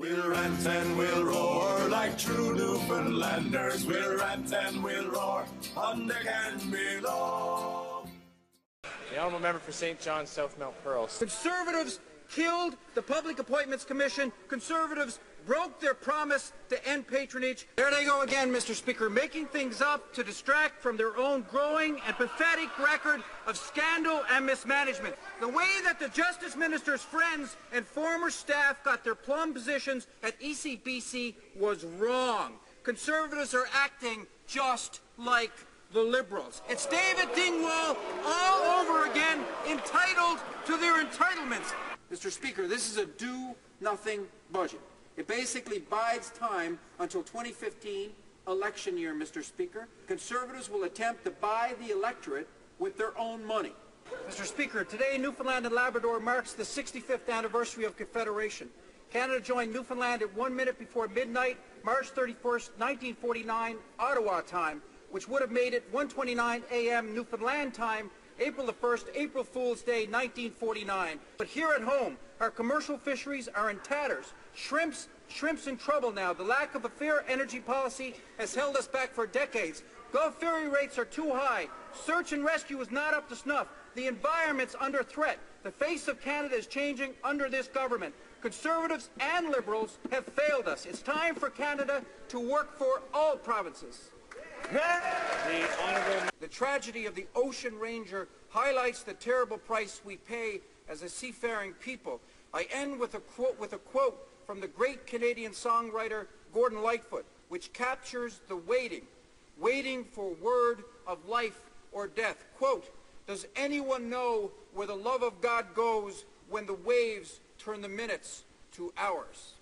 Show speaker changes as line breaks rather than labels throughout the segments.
We'll rant and we'll roar like true Newfoundlanders. We'll rant and we'll roar on deck and below.
The Honourable Member for St. John's, South Mount Pearl.
Conservatives killed the Public Appointments Commission. Conservatives broke their promise to end patronage. There they go again, Mr. Speaker, making things up to distract from their own growing and pathetic record of scandal and mismanagement. The way that the Justice Minister's friends and former staff got their plum positions at ECBC was wrong. Conservatives are acting just like the Liberals. It's David Dingwall all over again, entitled to their entitlements.
Mr. Speaker, this is a do-nothing budget. It basically bides time until 2015 election year, Mr. Speaker. Conservatives will attempt to buy the electorate with their own money.
Mr. Speaker, today Newfoundland and Labrador marks the 65th anniversary of Confederation. Canada joined Newfoundland at 1 minute before midnight, March 31st, 1949, Ottawa time, which would have made it 1:29 a.m. Newfoundland time, April the 1st, April Fool's Day, 1949. But here at home, our commercial fisheries are in tatters. Shrimp's in trouble now. The lack of a fair energy policy has held us back for decades. Gulf ferry rates are too high. Search and rescue is not up to snuff. The environment's under threat. The face of Canada is changing under this government. Conservatives and Liberals have failed us. It's time for Canada to work for all provinces. The tragedy of the Ocean Ranger highlights the terrible price we pay as a seafaring people. I end with a quote from the great Canadian songwriter Gordon Lightfoot, which captures the waiting for word of life or death. Quote, "Does anyone know where the love of God goes when the waves turn the minutes to hours?"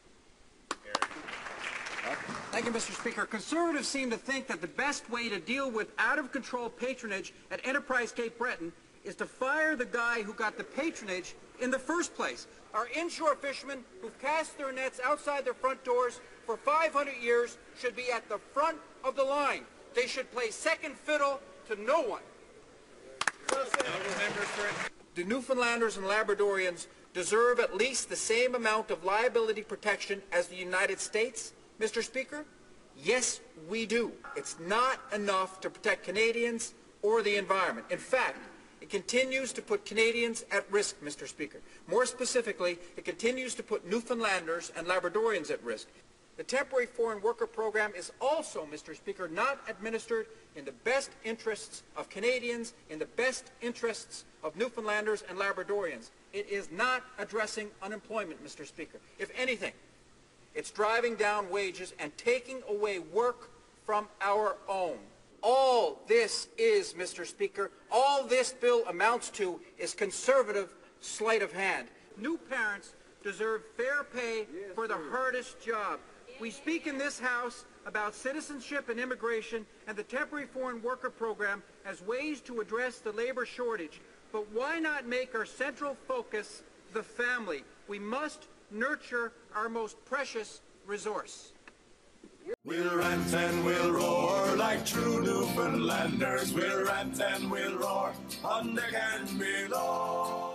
Thank you, Mr. Speaker. Conservatives seem to think that the best way to deal with out-of-control patronage at Enterprise Cape Breton is to fire the guy who got the patronage in the first place. Our inshore fishermen who've cast their nets outside their front doors for 500 years should be at the front of the line. They should play second fiddle to no one. Do Newfoundlanders and Labradorians deserve at least the same amount of liability protection as the United States, Mr. Speaker? Yes, we do. It's not enough to protect Canadians or the environment. In fact, it continues to put Canadians at risk, Mr. Speaker. More specifically, it continues to put Newfoundlanders and Labradorians at risk. The temporary foreign worker program is also, Mr. Speaker, not administered in the best interests of Canadians, in the best interests of Newfoundlanders and Labradorians. It is not addressing unemployment, Mr. Speaker. If anything, it's driving down wages and taking away work from our own. All this is, Mr. Speaker, all this bill amounts to is conservative sleight of hand. New parents deserve fair pay for the hardest job. We speak in this House about citizenship and immigration and the temporary foreign worker program as ways to address the labor shortage. But why not make our central focus the family? We must nurture our most precious resource.
We'll rant and we'll roar like true Newfoundlanders. We'll rant and we'll roar on deck and below.